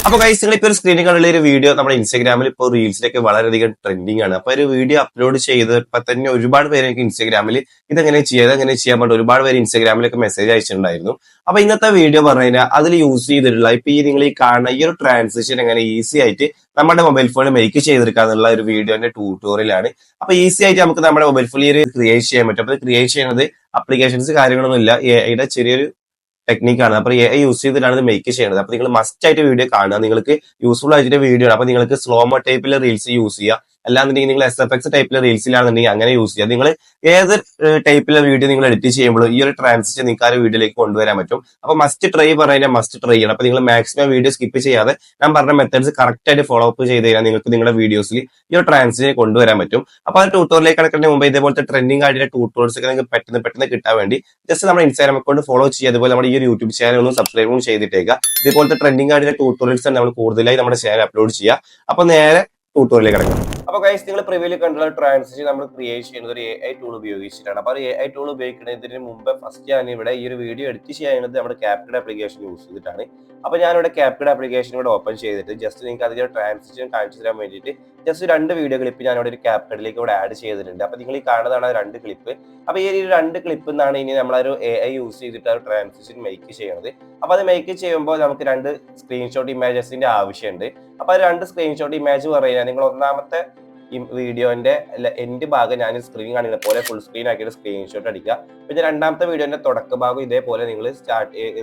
അപ്പൊ ഗൈസ് നിങ്ങൾ ഇപ്പൊ ഒരു സ്ക്രീനിൽ കണ്ടുള്ള ഒരു വീഡിയോ നമ്മുടെ ഇൻസ്റ്റാഗ്രാമിൽ ഇപ്പോൾ റീൽസിലൊക്കെ വളരെയധികം ട്രെൻഡിങ് ആണ്. അപ്പൊ ഒരു വീഡിയോ അപ്ലോഡ് ചെയ്തപ്പോൾ തന്നെ ഒരുപാട് പേര് എനിക്ക് ഇൻസ്റ്റാഗ്രാമിൽ ഇതെങ്ങനെ ചെയ്യാൻ പറഞ്ഞിട്ട് ഒരുപാട് പേര് ഇൻസ്റ്റാഗ്രാമിലൊക്കെ മെസ്സേജ് അയച്ചിട്ടുണ്ടായിരുന്നു. അപ്പൊ ഇന്നത്തെ വീഡിയോ പറഞ്ഞു കഴിഞ്ഞാൽ അതിൽ യൂസ് ചെയ്തിട്ടുള്ള ഇപ്പൊ ഈ നിങ്ങൾ ഈ കാണുന്ന ഈ ഒരു ട്രാൻസിഷൻ എങ്ങനെ ഈസി ആയിട്ട് നമ്മുടെ മൊബൈൽ ഫോണിൽ മേക്ക് ചെയ്തെടുക്കാന്നുള്ള ഒരു വീഡിയോന്റെ ട്യൂട്ടോറിയലാണ്. അപ്പൊ ഈസി ആയിട്ട് നമുക്ക് നമ്മുടെ മൊബൈൽ ഫോണിൽ ക്രിയേറ്റ് ചെയ്യാൻ പറ്റും. അപ്പൊ ക്രിയേറ്റ് ചെയ്യുന്നത് അപ്ലിക്കേഷൻസ് കാര്യങ്ങളൊന്നും ഇല്ല, എയുടെ ചെറിയൊരു ടെക്നിക്കാണ്. അപ്പൊ എ യൂസ് ചെയ്തിട്ടാണ് ഇത് മേക്ക് ചെയ്യുന്നത്. അപ്പൊ നിങ്ങൾ മസ്റ്റ് ആയിട്ട് വീഡിയോ കാണുക, നിങ്ങൾക്ക് യൂസ്ഫുൾ ആയിട്ട് വീഡിയോ ആണ്. അപ്പൊ നിങ്ങൾക്ക് സ്ലോമോ ടൈപ്പിലെ റീൽസ് യൂസ് ചെയ്യുക, അല്ലാന്നുണ്ടെങ്കിൽ നിങ്ങൾ SFX ടൈപ്പിലെ റീൽസിലാണെന്നുണ്ടെങ്കിൽ അങ്ങനെ യൂസ് ചെയ്യുക. നിങ്ങൾ ഏത് ടൈപ്പിലെ വീഡിയോ നിങ്ങൾ എഡിറ്റ് ചെയ്യുമ്പോഴും ഈ ഒരു ട്രാൻസിഷൻ നിങ്ങൾക്ക് ആ ഒരു വീഡിയോയിലേക്ക് കൊണ്ടുവരാൻ പറ്റും. അപ്പൊ മസ്റ്റ് ട്രൈ പറഞ്ഞാൽ മസ്റ്റ് ട്രൈ ചെയ്യണം. അപ്പൊ നിങ്ങൾ മാക്സിമം വീഡിയോ സ്കിപ്പ് ചെയ്യാതെ ഞാൻ പറഞ്ഞ മെത്തേഡ്സ് കറക്റ്റ് ആയിട്ട് ഫോളോ അപ്പ് ചെയ്ത് കഴിഞ്ഞാൽ നിങ്ങൾക്ക് നിങ്ങളുടെ വീഡിയോസിൽ ഈ ഒരു ട്രാൻസിഷൻ കൊണ്ടുവരാൻ പറ്റും. അപ്പൊ ആ ട്യൂട്ടോറിയലേക്ക് കിടക്കുന്നതിന് മുമ്പ് ഇതേപോലത്തെ ട്രെൻഡിങ് ആയിട്ടുള്ള ട്യൂട്ടോറിയൽസ് ഒക്കെ നിങ്ങൾക്ക് പെട്ടെന്ന് കിട്ടാൻ വേണ്ടി ജസ്റ്റ് നമ്മുടെ ഇൻസ്റ്റാഗ്രാം അക്കൗണ്ട് ഫോളോ ചെയ്യുക. അതുപോലെ നമ്മുടെ ഈ ഒരു യൂട്യൂബ് ചാനൽ ഒന്ന് സബ്സ്ക്രൈബും ചെയ്തിട്ടേക്കുക. ഇതേപോലത്തെ ട്രെൻഡിങ് ആയിട്ടുള്ള ട്യൂട്ടോറിയൽസ് നമ്മൾ കൂടുതലായി നമ്മുടെ ചാനൽ അപ്ലോഡ് ചെയ്യുക. അപ്പൊ നേരെ ട്യൂട്ടോറിയലിലേക്ക് കിടക്കാം. അപ്പൊ ഗൈസ് നിങ്ങൾ പ്രിവ്യൂവിൽ കണ്ടുള്ള ട്രാൻസിഷൻ നമ്മൾ ക്രിയേറ്റ് ചെയ്യുന്നത് ഒരു AI ടൂൾ ഉപയോഗിച്ചിട്ടാണ്. അപ്പൊ AI ടൂൾ ഉപയോഗിക്കുന്നതിന് മുമ്പ് ഫസ്റ്റ് ഞാൻ ഇവിടെ ഈ ഒരു വീഡിയോ എഡിറ്റ് ചെയ്യുന്നത് നമ്മുടെ CapCut ആപ്ലിക്കേഷൻ യൂസ് ചെയ്തിട്ടാണ്. അപ്പൊ ഞാനിവിടെ CapCut ആപ്ലിക്കേഷൻ ഇവിടെ ഓപ്പൺ ചെയ്തിട്ട് ജസ്റ്റ് നിങ്ങൾക്ക് അതിന്റെ ട്രാൻസിഷൻ കാണിച്ചു തരാൻ വേണ്ടിയിട്ട് ജസ്റ്റ് 2 വീഡിയോ ക്ലിപ്പ് ഞാൻ ഇവിടെ ഒരു CapCutലേക്ക് ഇവിടെ ആഡ് ചെയ്തിട്ടുണ്ട്. അപ്പൊ നിങ്ങൾ ഈ കാണുന്നതാണ് 2 ക്ലിപ്പ്. അപ്പൊ ഈ 2 ക്ലിപ്പ് എന്നാണ് ഇനി നമ്മളൊരു AI യൂസ് ചെയ്തിട്ട് ആ ട്രാൻസിഷൻ മേക്ക് ചെയ്യുന്നത്. അപ്പൊ അത് മേക്ക് ചെയ്യുമ്പോൾ നമുക്ക് 2 സ്ക്രീൻഷോട്ട് ഇമേജസിന്റെ ആവശ്യമുണ്ട്. അപ്പൊ ആ 2 സ്ക്രീൻഷോട്ട് ഇമേജ് പറയുന്നത് നിങ്ങൾ ഒന്നാമത്തെ ഈ വീഡിയോന്റെ എൻഡ് ഭാഗം ഞാൻ സ്ക്രീൻ കാണിക്കുന്ന പോലെ ഫുൾ സ്ക്രീൻ ആക്കിയിട്ട് സ്ക്രീൻഷോട്ട് അടിക്കുക. പിന്നെ രണ്ടാമത്തെ വീഡിയോന്റെ തുടക്ക ഭാഗം ഇതേപോലെ നിങ്ങൾ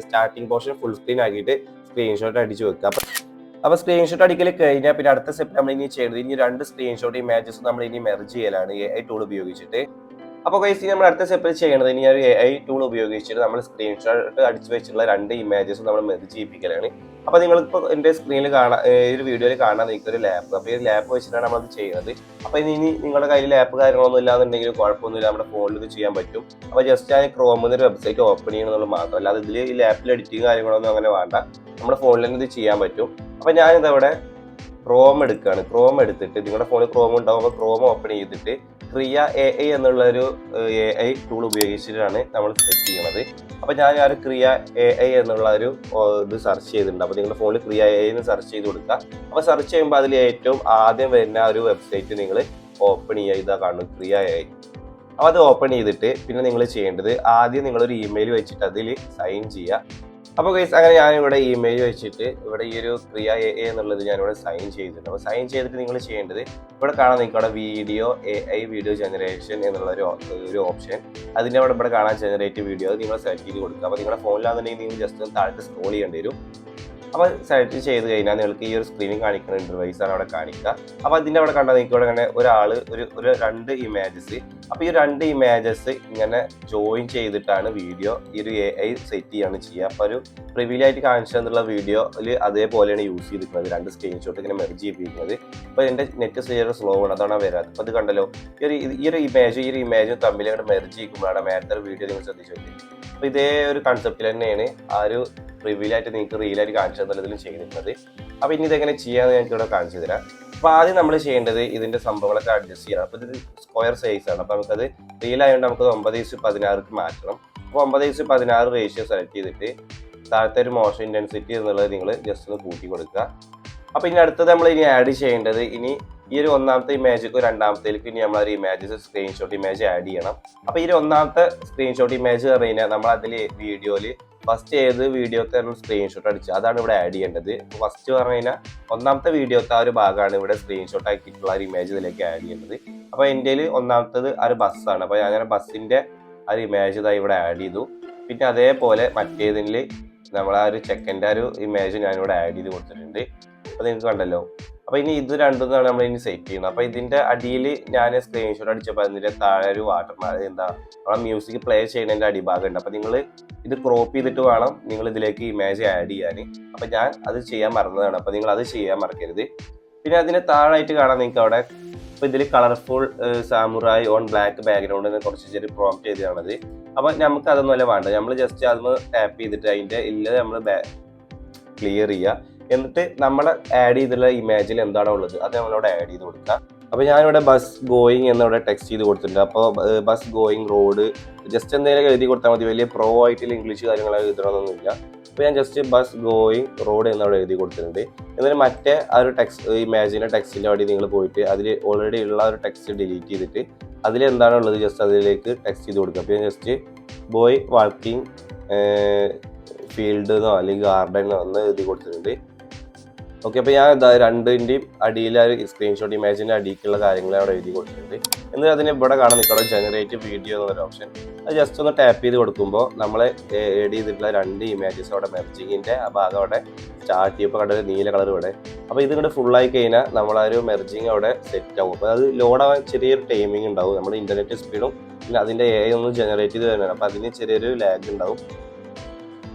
സ്റ്റാർട്ടിംഗ് പോർഷൻ ഫുൾ സ്ക്രീൻ ആക്കിയിട്ട് സ്ക്രീൻഷോട്ട് അടിച്ചു വെക്കുക. അപ്പൊ സ്ക്രീൻഷോട്ട് അടിക്കൽ കഴിഞ്ഞാൽ പിന്നെ അടുത്ത സ്റ്റെപ്പ് നമ്മൾ ഇനി ചെയ്യുന്നത് ഇനി 2 സ്ക്രീൻഷോട്ട് ഇമേജസ് നമ്മൾ ഇനി മെർജ് ചെയ്യലാണ് AI ടൂൾ ഉപയോഗിച്ചിട്ട്. അപ്പൊ ഗൈസ് നമ്മൾ അടുത്ത സ്റ്റെപ്പിൽ ചെയ്യണത് ഇനി ഒരു AI ടൂൾ ഉപയോഗിച്ചിട്ട് നമ്മൾ സ്ക്രീൻഷോട്ട് അടിച്ചു വെച്ചിട്ടുള്ള 2 ഇമേജസ് നമ്മൾ മെർജ് ചെയ്യിപ്പിക്കലാണ്. അപ്പൊ നിങ്ങളിപ്പോ എന്റെ സ്ക്രീനിൽ കാണാൻ ഈ ഒരു വീഡിയോയിൽ കാണാൻ നിങ്ങൾക്ക് ഒരു ലാപ്പ്, അപ്പൊ ഈ ലാപ്പ് വെച്ചിട്ടാണ് നമ്മളത് ചെയ്യുന്നത്. അപ്പൊ ഇനി നിങ്ങളുടെ കയ്യിൽ ലാപ്പ് കാര്യങ്ങളൊന്നും ഇല്ലാന്നുണ്ടെങ്കിൽ കുഴപ്പമൊന്നുമില്ല, നമ്മുടെ ഫോണിൽ ഇത് ചെയ്യാൻ പറ്റും. അപ്പൊ ജസ്റ്റ് ഞാൻ ക്രോമിൽ ഒരു വെബ്സൈറ്റ് ഓപ്പൺ ചെയ്യണമെന്നുള്ളത് മാത്രം, അല്ലാതെ ഇതിൽ ഈ ലാപ്പിൽ എഡിറ്റിംഗ് കാര്യങ്ങളൊന്നും അങ്ങനെ വേണ്ട, നമ്മുടെ ഫോണിൽ തന്നെ ഇത് ചെയ്യാൻ പറ്റും. അപ്പൊ ഞാനിതവിടെ ക്രോം എടുക്കുകയാണ്. ക്രോം എടുത്തിട്ട് നിങ്ങളുടെ ഫോണിൽ ക്രോം ഉണ്ടാവും. അപ്പോൾ ക്രോം ഓപ്പൺ ചെയ്തിട്ട് ക്രിയ AI എന്നുള്ളൊരു AI ടൂൾ ഉപയോഗിച്ചിട്ടാണ് നമ്മൾ സെറ്റ് ചെയ്യുന്നത്. അപ്പോൾ ഞാൻ ആ ഒരു ക്രിയ AI എന്നുള്ള ഒരു ഇത് സെർച്ച് ചെയ്തിട്ടുണ്ട്. അപ്പോൾ നിങ്ങളുടെ ഫോണിൽ ക്രിയ AI എന്ന് സെർച്ച് ചെയ്ത് കൊടുക്കുക. അപ്പോൾ സെർച്ച് ചെയ്യുമ്പോൾ അതിൽ ഏറ്റവും ആദ്യം വരുന്ന ഒരു വെബ്സൈറ്റ് നിങ്ങൾ ഓപ്പൺ ചെയ്യുക. ഇതാ കാണുന്നു ക്രിയ AI. അപ്പോൾ അത് ഓപ്പൺ ചെയ്തിട്ട് പിന്നെ നിങ്ങൾ ചെയ്യേണ്ടത് ആദ്യം നിങ്ങളൊരു ഇമെയിൽ വെച്ചിട്ട് അതിൽ സൈൻ ചെയ്യുക. അപ്പോൾ ഗൈസ് അങ്ങനെ ഞാനിവിടെ ഇമെയിൽ വെച്ചിട്ട് ഇവിടെ ഈ ഒരു ക്രിയ AI എന്നുള്ളത് ഞാനിവിടെ സൈൻ ചെയ്തിട്ടുണ്ട്. അപ്പോൾ സൈൻ ചെയ്തിട്ട് നിങ്ങൾ ചെയ്യേണ്ടത് ഇവിടെ കാണാൻ നിങ്ങൾക്ക് അവിടെ AI വീഡിയോ ജനറേഷൻ എന്നുള്ള ഒരു ഓപ്ഷൻ, അതിൻ്റെ ഇവിടെ കാണാൻ ജനറേറ്റ് വീഡിയോ അത് നിങ്ങൾ സെലക്ട് ചെയ്ത് കൊടുക്കുക. അപ്പോൾ നിങ്ങളുടെ ഫോണിലാണെന്നുണ്ടെങ്കിൽ നിങ്ങൾ ജസ്റ്റ് താഴത്ത് സ്ക്രോൾ ചെയ്യേണ്ടി വരും. അപ്പോൾ സെലക്ട് ചെയ്ത് കഴിഞ്ഞാൽ നിങ്ങൾക്ക് ഈ ഒരു സ്ക്രീനിൽ കാണിക്കുന്ന ഇൻ്റർവൈസ് ആണ് അവിടെ കാണിക്കുക. അപ്പോൾ അതിൻ്റെ അവിടെ കണ്ടാൽ നിങ്ങൾക്ക് ഇവിടെ ഇങ്ങനെ ഒരാൾ ഒരു 2 ഇമേജസ്, അപ്പോൾ ഈ 2 ഇമേജസ് ഇങ്ങനെ ജോയിൻ ചെയ്തിട്ടാണ് വീഡിയോ ഈ ഒരു AI സെറ്റ് ചെയ്യാണ് ചെയ്യുക. അപ്പോൾ ഒരു പ്രിവ്യൂലായിട്ട് കാണിച്ചു തന്നുള്ള വീഡിയോയിൽ അതേപോലെയാണ് യൂസ് ചെയ്തിരിക്കുന്നത്, 2 സ്ക്രീൻഷോട്ട് ഇങ്ങനെ മെർജ് ചെയ്യിപ്പിക്കുന്നത്. അപ്പോൾ എൻ്റെ നെറ്റ് ചെറിയ സ്ലോ ആണ്, അതാണ് വരാത്. അപ്പോൾ അത് കണ്ടല്ലോ ഈ ഒരു ഇമേജും തമ്മിൽ അങ്ങനെ മെർജ് ചെയ്യിക്കുമ്പോഴാണ് നേരത്തെ വീഡിയോ നിങ്ങൾ ശ്രദ്ധിച്ചു നോക്കി. അപ്പോൾ ഇതേ ഒരു കൺസെപ്റ്റിൽ തന്നെയാണ് ആ ഒരു റിവ്യൂലായിട്ട് നിങ്ങൾക്ക് റീലായിട്ട് കാണിച്ചു തന്നതിലും ചെയ്തിരുന്നത്. അപ്പോൾ ഇനി ഇതെങ്ങനെ ചെയ്യാമെന്ന് ഞങ്ങൾക്ക് ഇവിടെ കാണിച്ചു തരാം. അപ്പോൾ ആദ്യം നമ്മൾ ചെയ്യേണ്ടത് ഇതിൻ്റെ സംഭവങ്ങളൊക്കെ അഡ്ജസ്റ്റ് ചെയ്യണം. അപ്പോൾ ഇത് സ്ക്വയർ സൈസ് ആണ്. അപ്പോൾ നമുക്കത് റീലായതുകൊണ്ട് നമുക്ക് 9:16 മാറ്റണം. അപ്പോൾ 9:16 റേഷ്യോ സെലക്ട് ചെയ്തിട്ട് താഴത്തെ ഒരു മോഷൻ ഇൻറ്റൻസിറ്റി എന്നുള്ളത് നിങ്ങൾ ജസ്റ്റ് ഒന്ന് കൂട്ടി കൊടുക്കുക. അപ്പോൾ ഇനി അടുത്തത് നമ്മൾ ഇനി ആഡ് ചെയ്യേണ്ടത് ഇനി ഈ ഒരു ഒന്നാമത്തെ ഇമേജ് രണ്ടാമത്തേക്ക് ഇനി നമ്മളൊരു ഇമേജസ് സ്ക്രീൻഷോട്ട് ഇമേജ് ആഡ് ചെയ്യണം. അപ്പോൾ ഈ ഒരു ഒന്നാമത്തെ സ്ക്രീൻഷോട്ട് ഇമേജ് പറഞ്ഞു കഴിഞ്ഞാൽ നമ്മൾ അതിൽ വീഡിയോയിൽ ഫസ്റ്റ് ഏത് വീഡിയോത്തെ നമ്മൾ സ്ക്രീൻഷോട്ട് അടിച്ച് അതാണ് ഇവിടെ ആഡ് ചെയ്യേണ്ടത്. ഫസ്റ്റ് പറഞ്ഞു കഴിഞ്ഞാൽ ഒന്നാമത്തെ വീഡിയോത്തെ ആ ഒരു ഭാഗമാണ് ഇവിടെ സ്ക്രീൻഷോട്ട് ആക്കിയിട്ടുള്ള ഒരു ഇമേജ് ഇതിലേക്ക് ആഡ് ചെയ്യേണ്ടത്. അപ്പോൾ എൻ്റെ ഒന്നാമത്തത് ആ ഒരു ബസ്സാണ്. അപ്പോൾ ഞാൻ ബസ്സിൻ്റെ ആ ഒരു ഇമേജ് ഇതായി ഇവിടെ ആഡ് ചെയ്തു. പിന്നെ അതേപോലെ മറ്റേതിൽ നമ്മൾ ആ ഒരു ചെക്കൻ്റെ ഒരു ഇമേജ് ഞാനിവിടെ ആഡ് ചെയ്ത് കൊടുത്തിട്ടുണ്ട്. അപ്പോൾ നിങ്ങൾക്ക് കണ്ടല്ലോ. അപ്പോൾ ഇനി ഇത് രണ്ടുമാണ് നമ്മൾ ഇനി സെറ്റ് ചെയ്യുന്നത്. അപ്പോൾ ഇതിൻ്റെ അടിയിൽ ഞാൻ സ്ക്രീൻഷോട്ട് അടിച്ചപ്പോൾ അതിൻ്റെ താഴെ ഒരു വാട്ടർമാർക്ക് നമ്മളെ മ്യൂസിക് പ്ലേ ചെയ്യുന്നതിൻ്റെ അടിഭാഗം ഉണ്ട്. അപ്പോൾ നിങ്ങൾ ഇത് ക്രോപ്പ് ചെയ്തിട്ട് വേണം നിങ്ങൾ ഇതിലേക്ക് ഇമേജ് ആഡ് ചെയ്യാൻ. അപ്പോൾ ഞാൻ അത് ചെയ്യാൻ മറന്നതാണ്. അപ്പോൾ നിങ്ങൾ അത് ചെയ്യാൻ മറക്കരുത്. പിന്നെ അതിന് താഴായിട്ട് കാണാൻ നിങ്ങൾക്ക് അവിടെ ഇപ്പോൾ ഇതിൽ കളർഫുൾ സാമുറായി ഓൺ ബ്ലാക്ക് ബാക്ക്ഗ്രൗണ്ട് എന്ന് കുറച്ച് ചെറിയ പ്രോംപ്റ്റ് ചെയ്തതാണത്. അപ്പോൾ നമുക്ക് അതൊന്നുമല്ല വേണ്ട, നമ്മൾ ജസ്റ്റ് അതൊന്ന് ടാപ്പ് ചെയ്തിട്ട് അതിൻ്റെ ഇല്ല നമ്മൾ ക്ലിയർ ചെയ്യുക. എന്നിട്ട് നമ്മൾ ആഡ് ചെയ്തിട്ടുള്ള ഇമേജിൽ എന്താണോ ഉള്ളത് അത് നമ്മളവിടെ ആഡ് ചെയ്ത് കൊടുക്കുക. അപ്പോൾ ഞാനിവിടെ ബസ് ഗോയിങ് എന്നിവിടെ ടെക്സ്റ്റ് ചെയ്ത് കൊടുത്തിട്ടുണ്ട്. അപ്പോൾ ബസ് ഗോയിങ് റോഡ് ജസ്റ്റ് എന്തെങ്കിലും എഴുതി കൊടുത്താൽ മതി. വലിയ പ്രോ ആയിട്ടുള്ള ഇംഗ്ലീഷ് കാര്യങ്ങൾ എഴുതണമെന്നൊന്നുമില്ല. അപ്പോൾ ഞാൻ ജസ്റ്റ് ബസ് ഗോയിങ് റോഡ് എന്നവിടെ എഴുതി കൊടുത്തിട്ടുണ്ട്. എന്നിട്ട് മറ്റേ ആ ഒരു ടെക്സ്റ്റ് ഇമാജിൻ്റെ ടെക്സ്റ്റിൻ്റെ അവിടെ നിങ്ങൾ പോയിട്ട് അതിൽ ഓൾറെഡി ഉള്ള ഒരു ടെക്സ്റ്റ് ഡിലീറ്റ് ചെയ്തിട്ട് അതിലെന്താണുള്ളത് ജസ്റ്റ് അതിലേക്ക് ടെക്സ്റ്റ് ചെയ്ത് കൊടുക്കുക. അപ്പോൾ ഞാൻ ജസ്റ്റ് ബോയ് വാക്കിംഗ് ഫീൽഡ് എന്നോ അല്ലെങ്കിൽ ഗാർഡനോ എന്ന് എഴുതി കൊടുത്തിട്ടുണ്ട്. ഓക്കെ, അപ്പോൾ ഞാൻ രണ്ടിൻ്റെയും അടിയിൽ ആ സ്ക്രീൻഷോട്ട് ഇമേജിൻ്റെ അടിയിലുള്ള കാര്യങ്ങൾ അവിടെ എഴുതി കൊടുത്തിട്ടുണ്ട്. എന്നിട്ട് അതിന് ഇവിടെ കാണാൻ നിൽക്കണം ജനറേറ്റ് വീഡിയോ എന്നൊരു ഓപ്ഷൻ. അത് ജസ്റ്റ് ഒന്ന് ടാപ്പ് ചെയ്ത് കൊടുക്കുമ്പോൾ നമ്മൾ ആഡ് ചെയ്തിട്ടുള്ള 2 ഇമേജസ് അവിടെ മെർജിങ്ങിൻ്റെ ആ ഭാഗം അവിടെ സ്റ്റാർട്ട് ചെയ്യുമ്പോൾ കണ്ട ഒരു നീല കളർ ഇവിടെ. അപ്പോൾ ഇത് ഇങ്ങോട്ട് ഫുള്ളായി കഴിഞ്ഞാൽ നമ്മളൊരു മെർജിങ് അവിടെ സെറ്റ് ആവും. അപ്പോൾ അത് ലോഡാവാൻ ചെറിയൊരു ടൈമിംഗ് ഉണ്ടാവും. നമ്മുടെ ഇൻ്റർനെറ്റ് സ്പീഡും പിന്നെ അതിൻ്റെ ഒന്ന് ജനറേറ്റ് ചെയ്ത് തന്നെയാണ്. അപ്പോൾ അതിന് ചെറിയൊരു ലാഗ് ഉണ്ടാവും.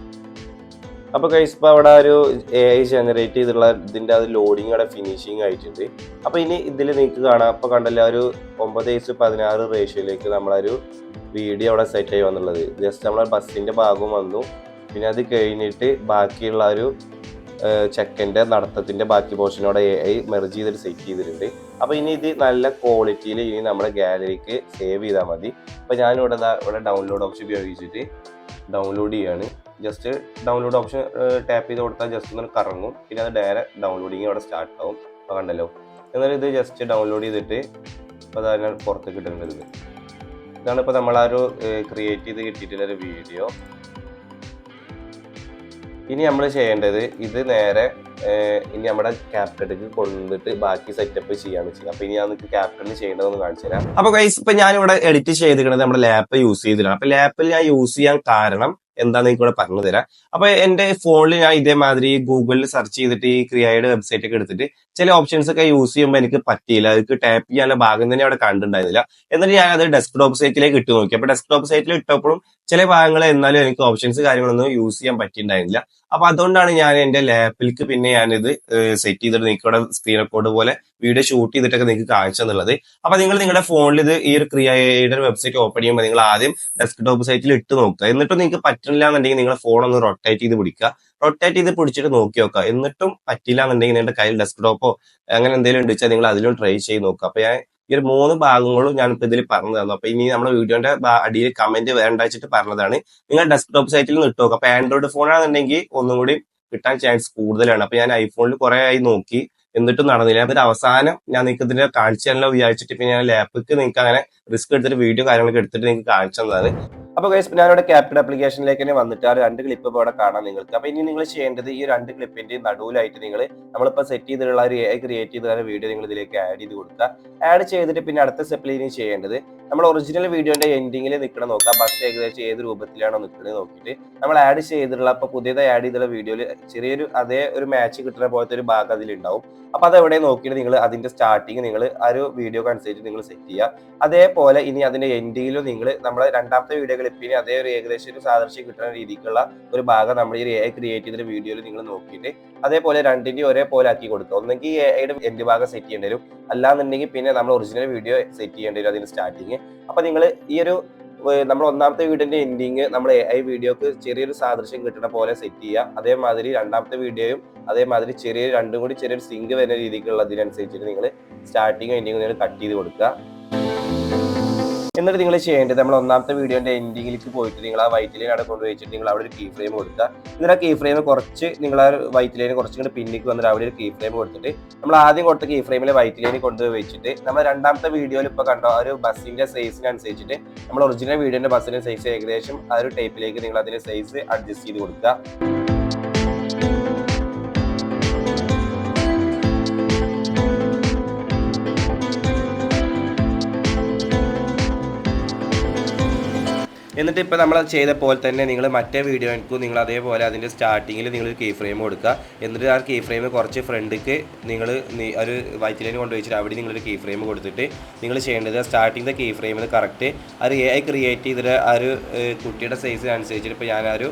അപ്പോൾ ഗൈസ് ഇപ്പോൾ അവിടെ ഒരു AI ജനറേറ്റ് ചെയ്തിട്ടുള്ള ഇതിൻ്റെ അത് ലോഡിങ് അവിടെ ഫിനിഷിങ് ആയിട്ടുണ്ട്. അപ്പോൾ ഇനി ഇതിൽ നിങ്ങൾക്ക് കാണാം, അപ്പോൾ കണ്ടല്ലോ ഒരു 9:16 റേഷ്യോയിലേക്ക് നമ്മളൊരു വീഡിയോ അവിടെ സെറ്റ് ആയി വന്നുള്ളത്. ജസ്റ്റ് നമ്മളെ ബസ്സിൻ്റെ ഭാഗം വന്നു. പിന്നെ അത് കഴിഞ്ഞിട്ട് ബാക്കിയുള്ള ഒരു ചെക്കൻ്റെ നടത്തത്തിൻ്റെ ബാക്കി പോർഷനോടെ AI മെർജ് ചെയ്തിട്ട് സെറ്റ് ചെയ്തിട്ടുണ്ട്. അപ്പോൾ ഇനി ഇത് നല്ല ക്വാളിറ്റിയിൽ ഇനി നമ്മുടെ ഗാലറിക്ക് സേവ് ചെയ്താൽ മതി. അപ്പോൾ ഞാനിവിടെ ഇവിടെ ഡൗൺലോഡ് ഓപ്ഷൻ ഉപയോഗിച്ചിട്ട് ഡൗൺലോഡ് ചെയ്യാണ്. ജസ്റ്റ് ഡൗൺലോഡ് ഓപ്ഷൻ ടാപ്പ് ചെയ്ത് കൊടുത്താൽ ജസ്റ്റ് ഒന്ന് കറങ്ങും. പിന്നെ അത് ഡയറക്റ്റ് ഡൗൺലോഡിങ് അവിടെ സ്റ്റാർട്ട് ആവും. അപ്പോൾ കണ്ടല്ലോ. എന്നാലും ഇത് ജസ്റ്റ് ഡൗൺലോഡ് ചെയ്തിട്ട് ഇപ്പോൾ അതാണ് പുറത്ത് കിട്ടുന്നത്. ഇതാണ് ഇപ്പോൾ നമ്മളൊരു ക്രിയേറ്റ് ചെയ്ത് കിട്ടിയിട്ടുള്ളൊരു വീഡിയോ. ഇനി നമ്മൾ ചെയ്യേണ്ടത് ഇത് നേരെ ഇനി നമ്മുടെ ക്യാപ്കട്ടിലേക്ക് കൊണ്ടിട്ട് ബാക്കി സെറ്റപ്പ് ചെയ്യാണ് ചെയ്യുക. അപ്പോൾ ഇനി ഞാൻ നിങ്ങൾക്ക് ക്യാപ്കട്ടിൽ ചെയ്യേണ്ടതെന്ന് കാണിച്ചു തരാം. അപ്പോൾ ഗൈസ് ഇപ്പോൾ ഞാനിവിടെ എഡിറ്റ് ചെയ്തിരിക്കുന്നത് നമ്മുടെ ലാപ്പ് യൂസ് ചെയ്തിട്ടാണ്. അപ്പോൾ ലാപ്പിൽ ഞാൻ യൂസ് ചെയ്യാൻ കാരണം എന്താണെന്ന് എനിക്ക് ഇവിടെ പറഞ്ഞു തരാം. അപ്പൊ എന്റെ ഫോണിൽ ഞാൻ ഇതേമാതിരി ഗൂഗിളിൽ സെർച്ച് ചെയ്തിട്ട് ഈ ക്രിയയുടെ വെബ്സൈറ്റ് ഒക്കെ എടുത്തിട്ട് ചില ഓപ്ഷൻസ് ഒക്കെ യൂസ് ചെയ്യുമ്പോൾ എനിക്ക് പറ്റിയില്ല. എനിക്ക് ടാപ്പ് ചെയ്യാനുള്ള ഭാഗം തന്നെ അവിടെ കണ്ടിട്ടുണ്ടായിരുന്നില്ല. എന്നിട്ട് ഞാൻ അത് ഡെസ്ക്ടോപ്പ് സൈറ്റിലേക്ക് ഇട്ട് നോക്കി. അപ്പൊ ഡെസ്ക്ടോപ്പ് സൈറ്റിൽ ഇട്ടപ്പോഴും ചില ഭാഗങ്ങൾ എന്നാലും എനിക്ക് ഓപ്ഷൻസ് കാര്യങ്ങളൊന്നും യൂസ് ചെയ്യാൻ പറ്റിയിട്ടുണ്ടായിരുന്നില്ല. അപ്പൊ അതുകൊണ്ടാണ് ഞാൻ എന്റെ ലാപ്പിലേക്ക് പിന്നെ ഞാനിത് സെറ്റ് ചെയ്തിട്ട് നിങ്ങൾക്ക് ഇവിടെ സ്ക്രീൻ റെക്കോർഡ് പോലെ വീഡിയോ ഷൂട്ട് ചെയ്തിട്ടൊക്കെ നിങ്ങൾക്ക് കാണിച്ചു തന്നുള്ളത്. അപ്പൊ നിങ്ങൾ നിങ്ങളുടെ ഫോണിൽ ഇത് ഈ ഒരു ക്രിയയുടെ വെബ്സൈറ്റ് ഓപ്പൺ ചെയ്യുമ്പോൾ നിങ്ങൾ ആദ്യം ഡെസ്ക്ടോപ്പ് സൈറ്റിൽ ഇട്ട് നോക്കുക. എന്നിട്ടും നിങ്ങൾക്ക് പറ്റില്ല എന്നുണ്ടെങ്കിൽ നിങ്ങളുടെ ഫോൺ ഒന്ന് റൊട്ടേറ്റ് ചെയ്ത് പിടിക്കുക. റൊട്ടേറ്റ് ചെയ്ത് പിടിച്ചിട്ട് നോക്കി നോക്കുക. എന്നിട്ടും പറ്റില്ല എന്നുണ്ടെങ്കിൽ നിങ്ങളുടെ കയ്യിൽ ഡെസ്ക്ടോപ്പോ അങ്ങനെ എന്തെങ്കിലും ഉണ്ടെച്ചാൽ നിങ്ങൾ അതിലും ട്രൈ ചെയ്ത് നോക്കുക. അപ്പൊ ഞാൻ ഈ ഒരു 3 ഭാഗങ്ങളും ഞാനിപ്പോൾ ഇതിൽ പറഞ്ഞു തന്നു. അപ്പൊ ഇനി നമ്മുടെ വീഡിയോന്റെ അടിയിൽ കമന്റ് വേണ്ട വെച്ചിട്ട് പറഞ്ഞതാണ്. നിങ്ങൾ ഡെസ്ക്ടോപ്പ് സൈറ്റിൽ നിന്ന് ഇട്ട് നോക്കുക. അപ്പൊ ആൻഡ്രോയിഡ് ഫോണാണെന്നുണ്ടെങ്കിൽ ഒന്നും കൂടി കിട്ടാൻ ചാൻസ് കൂടുതലാണ്. അപ്പൊ ഞാൻ ഐഫോണിൽ കുറെ ആയി നോക്കി, എന്നിട്ടും നടന്നില്ല. അതിന്റെ അവസാനം ഞാൻ നിങ്ങൾക്ക് ഇതിന്റെ കാണിച്ചു തരണല്ലോ വിചാരിച്ചിട്ട് പിന്നെ ഞാൻ ലാപ്പിക്ക് നിങ്ങൾക്ക് അങ്ങനെ റിസ്ക് എടുത്തിട്ട് വീഡിയോ കാര്യങ്ങളൊക്കെ എടുത്തിട്ട് നിങ്ങൾക്ക് കാണിച്ചു തന്നതാണ്. അപ്പോൾ ഗൈസ് ഞാനിവിടെ ക്യാപ്കട്ട് ആപ്ലിക്കേഷനിലേക്ക് തന്നെ വന്നിട്ട് ആ 2 ക്ലിപ്പ് ഇപ്പോൾ ഇവിടെ കാണാം നിങ്ങൾക്ക്. അപ്പോൾ ഇനി നിങ്ങൾ ചെയ്യേണ്ടത് ഈ 2 ക്ലിപ്പിന്റെ നടുവിലായിട്ട് നിങ്ങൾ നമ്മളിപ്പോൾ സെറ്റ് ചെയ്തിട്ടുള്ള ഒരു AI ക്രിയേറ്റ് ചെയ്ത വീഡിയോ നിങ്ങൾ ഇതിലേക്ക് ആഡ് ചെയ്ത് കൊടുക്കുക. ആഡ് ചെയ്തിട്ട് പിന്നെ അടുത്ത സ്റ്റെപ്പിൽ ഇനി ചെയ്യേണ്ടത് നമ്മൾ ഒറിജിനൽ വീഡിയോന്റെ എൻഡിങ്ങിൽ നിൽക്കണം നോക്കുക. ബസ് ഏകദേശം ഏത് രൂപത്തിലാണോ നിൽക്കുന്നത് നോക്കിയിട്ട് നമ്മൾ ആഡ് ചെയ്തിട്ടുള്ള ഇപ്പോൾ പുതിയതായി ആഡ് ചെയ്തിട്ടുള്ള വീഡിയോയിൽ ചെറിയൊരു അതേ ഒരു മാച്ച് കിട്ടുന്ന പോലത്തെ ഒരു ഭാഗം അതിലുണ്ടാവും. അപ്പോൾ അതെവിടെ നോക്കിയിട്ട് നിങ്ങൾ അതിന്റെ സ്റ്റാർട്ടിങ് നിങ്ങൾ ആ ഒരു വീഡിയോക്ക് അനുസരിച്ച് നിങ്ങൾ സെറ്റ് ചെയ്യുക. അതേപോലെ ഇനി അതിന്റെ എൻഡിങ്ങിലും നിങ്ങൾ നമ്മുടെ രണ്ടാമത്തെ വീഡിയോ ക്ലിപ്പിന് അതേ ഒരു ഏകദേശം ഒരു സാദൃശ്യം കിട്ടുന്ന രീതിക്കുള്ള ഒരു ഭാഗം നമ്മൾ ഈ AI ക്രിയേറ്റ് ചെയ്ത വീഡിയോയിൽ നിങ്ങൾ നോക്കിയിട്ട് അതേപോലെ രണ്ടിന്റെയും ഒരേപോലെ ആക്കി കൊടുക്കുക. ഒന്നെങ്കിൽ AIയുടെ എൻഡ് ഭാഗം സെറ്റ് ചെയ്യേണ്ടി വരും, അല്ലാന്നുണ്ടെങ്കിൽ പിന്നെ നമ്മൾ ഒറിജിനൽ വീഡിയോ സെറ്റ് ചെയ്യേണ്ടി വരും അതിന്റെ സ്റ്റാർട്ടിങ്. അപ്പൊ നിങ്ങൾ ഈ ഒരു നമ്മൾ ഒന്നാമത്തെ വീഡിയോന്റെ എൻഡിങ് നമ്മൾ AI വീഡിയോക്ക് ചെറിയൊരു സാദൃശ്യം കിട്ടുന്ന പോലെ സെറ്റ് ചെയ്യുക. അതേമാതിരി രണ്ടാമത്തെ വീഡിയോയും അതേമാതിരി രണ്ടും കൂടി ചെറിയൊരു സിങ്ക് വരുന്ന രീതിക്കുള്ള അതിനനുസരിച്ചിട്ട് നിങ്ങൾ സ്റ്റാർട്ടിങ്ങും എൻഡിങ്ങും നിങ്ങൾ കട്ട് ചെയ്ത് കൊടുക്കുക. എന്നിട്ട് നിങ്ങൾ ചെയ്യേണ്ടത് നമ്മൾ ഒന്നാമത്തെ വീഡിയോന്റെ എൻഡിങ്ങിലേക്ക് പോയിട്ട് നിങ്ങൾ ആ വൈറ്റ് ലൈൻ അവിടെ കൊണ്ടുവച്ചിട്ട് നിങ്ങൾ അവിടെ ഒരു കീ ഫ്രെയിം കൊടുക്കുക. എന്നിട്ട് ആ കീ ഫ്രെയിം കുറച്ച് നിങ്ങൾ ആ വൈറ്റ് ലൈൻ കുറച്ചും കൂടി പിന്നിക്ക് വന്നിട്ട് അവിടെ ഒരു കീ ഫ്രെയിം കൊടുത്തിട്ട് നമ്മൾ ആദ്യം കൊടുത്ത കീ ഫ്രെയിമിലെ വൈറ്റ് ലൈൻ കൊണ്ടുവച്ചിട്ട് നമ്മൾ രണ്ടാമത്തെ വീഡിയോയിൽ ഇപ്പോൾ കണ്ടോ ആ ഒരു ബസ്സിന്റെ സൈസിനനുസരിച്ചിട്ട് നമ്മൾ ഒറിജിനൽ വീഡിയോന്റെ ബസ്സിന്റെ സൈസ് ഏകദേശം ആ ഒരു ടൈപ്പിലേക്ക് നിങ്ങൾ അതിന്റെ സൈസ് അഡ്ജസ്റ്റ് ചെയ്ത് കൊടുക്കുക. എന്നിട്ട് ഇപ്പോൾ നമ്മൾ ചെയ്ത പോലെ തന്നെ നിങ്ങൾ മറ്റേ വീഡിയോയ്ക്കും നിങ്ങൾ അതേപോലെ അതിൻ്റെ സ്റ്റാർട്ടിങ്ങിൽ നിങ്ങൾ കീ ഫ്രെയിം കൊടുക്കുക. എന്നിട്ട് ആ കീ ഫ്രെയിം കുറച്ച് ഫ്രണ്ടിക്ക് നിങ്ങൾ ഒരു വൈറ്റ് ലൈൻ കൊണ്ടുവച്ചിട്ട് അവിടെ നിങ്ങളൊരു കീ ഫ്രെയിം കൊടുത്തിട്ട് നിങ്ങൾ ചെയ്യേണ്ടത് സ്റ്റാർട്ടിങ്ങിൻ്റെ കീ ഫ്രെയിമിൽ കറക്റ്റ് ആ ഒരു AI ക്രിയേറ്റ് ചെയ്തിട്ട് ആ ഒരു കുട്ടിയുടെ സൈസിനനുസരിച്ചിട്ട് ഇപ്പോൾ ഞാൻ ആ ഒരു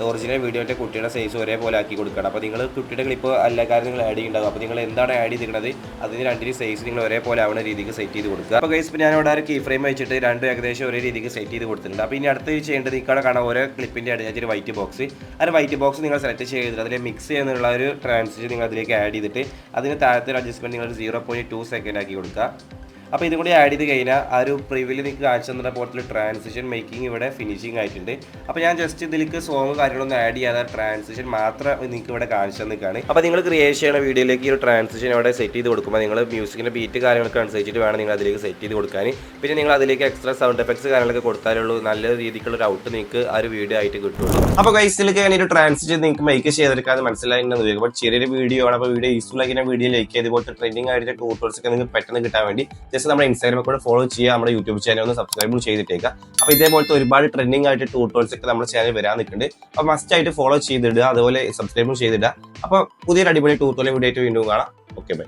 ഒറിജിനൽ വീഡിയോൻ്റെ കുട്ടിയുടെ സൈസ് ഒരേപോലെ ആക്കി കൊടുക്കണം. അപ്പോൾ നിങ്ങൾ കുട്ടിയുടെ ക്ലിപ്പ് എല്ലാ കാര്യം നിങ്ങൾ ആഡ് ചെയ്യുന്നുണ്ടാകും. അപ്പോൾ നിങ്ങൾ എന്താണ് ആഡ് ചെയ്തിരിക്കുന്നത് അതിന് രണ്ടിൻ്റെ സൈസ് നിങ്ങൾ ഒരേപോലെ ആവുന്ന രീതിക്ക് സെറ്റ് ചെയ്ത് കൊടുക്കുക. അപ്പോൾ ഗൈസ് ഞാൻ അവിടെ ഒരു കീ ഫ്രെയിം വെച്ചിട്ട് രണ്ടും ഏകദേശം ഒരേ രീതിക്ക് സെറ്റ് ചെയ്ത് കൊടുത്തിട്ടുണ്ട്. അപ്പോൾ ഇനി അടുത്ത് ചെയ്യേണ്ടത് ഇവിടെ കാണാം ഓരോ ക്ലിപ്പിൻ്റെ അടിഞ്ഞൊരു വൈറ്റ് ബോക്സ്. ആ വൈറ്റ് ബോക്സ് നിങ്ങൾ സെലക്ട് ചെയ്തിട്ട് അതിൽ മിക്സ് ചെയ്യുന്നുള്ള ഒരു ട്രാൻസിഷൻ നിങ്ങൾ അതിലേക്ക് ആഡ് ചെയ്തിട്ട് അതിന് താഴത്തെ അഡ്ജസ്റ്റ്മെൻറ്റ് നിങ്ങൾ 0.2 സെക്കൻഡ് ആക്കി കൊടുക്കുക. അപ്പോൾ ഇതും കൂടി ആഡ് ചെയ്ത് കഴിഞ്ഞാൽ ആ ഒരു പ്രിവ്യൂവിൽ നിങ്ങൾക്ക് കാണിച്ചു തന്ന പോലത്തെ ട്രാൻസിഷൻ മേക്കിംഗ് ഇവിടെ ഫിനിഷിംഗ് ആയിട്ടുണ്ട്. അപ്പോൾ ഞാൻ ജസ്റ്റ് ഇതിലേക്ക് സോങ് കാര്യങ്ങളൊന്നും ആഡ് ചെയ്യാതെ ട്രാൻസിഷൻ മാത്രം നിങ്ങൾക്ക് ഇവിടെ കാണിച്ചു തന്നിക്കാണ്. അപ്പോൾ നിങ്ങൾ ക്രിയേറ്റ് ചെയ്യുന്ന വീഡിയോയിലേക്ക് ഈ ഒരു ട്രാൻസിഷൻ ഇവിടെ സെറ്റ് ചെയ്ത് കൊടുക്കുമ്പോൾ നിങ്ങൾ മ്യൂസിക്കിൻ്റെ ബീറ്റ് കാര്യങ്ങളൊക്കെ അനുസരിച്ചിട്ട് വേണം നിങ്ങൾ അതിലേക്ക് സെറ്റ് ചെയ്ത് കൊടുക്കാൻ. പിന്നെ നിങ്ങൾ അതിലേക്ക് എക്സ്ട്രാ സൗണ്ട് എഫക്ട്സ് കാര്യങ്ങളൊക്കെ കൊടുത്താലുള്ളൂ നല്ല രീതിക്കുള്ള ഒരു ഔട്ട് നിങ്ങൾക്ക് ആ ഒരു വീഡിയോ ആയിട്ട് കിട്ടുള്ളൂ. അപ്പോൾ ഗൈസിലേക്ക് ഞാൻ ഒരു ട്രാൻസിഷൻ നിങ്ങൾക്ക് മേക്ക് ചെയ്തെടുക്കാതെ മനസ്സിലായിട്ടുണ്ടെന്ന് വരും. അപ്പോൾ ചെറിയൊരു വീഡിയോ ആണ്. അപ്പോൾ വീഡിയോ യൂസ്ഫുൾ ആക്കി വീഡിയോ ലൈക്ക് ചെയ്ത് ഇതുപോലത്തെ ട്രെൻഡിങ് ആയിട്ട് ടൂട്ടോൾസ് ഒക്കെ നിങ്ങൾക്ക് പെട്ടെന്ന് കിട്ടാൻ വേണ്ടി ജസ്റ്റ് നമ്മുടെ ഇൻസ്റ്റാഗ്രാമിൽ കൂടെ ഫോളോ ചെയ്യുക, നമ്മുടെ യൂട്യൂബ് ചാനൽ ഒന്ന് സബ്സ്ക്രൈബ് ചെയ്തിട്ടേക്കുക. അപ്പോൾ ഇതേപോലത്തെ ഒരുപാട് ട്രെൻഡിങ് ആയിട്ട് ടൂട്ടോൾസ് ഒക്കെ നമ്മുടെ ചാനൽ വരാൻ നിൽക്കുന്നുണ്ട്. അപ്പോൾ മസ്റ്റ് ആയിട്ട് ഫോളോ ചെയ്തിടുക, അതുപോലെ സബ്സ്ക്രൈബും ചെയ്തിടുക. അപ്പോൾ പുതിയൊരു അടിപൊളി ടൂട്ടോറിയൽ വീഡിയോ ആയിട്ട് വീണ്ടും കാണാം. Okay bye.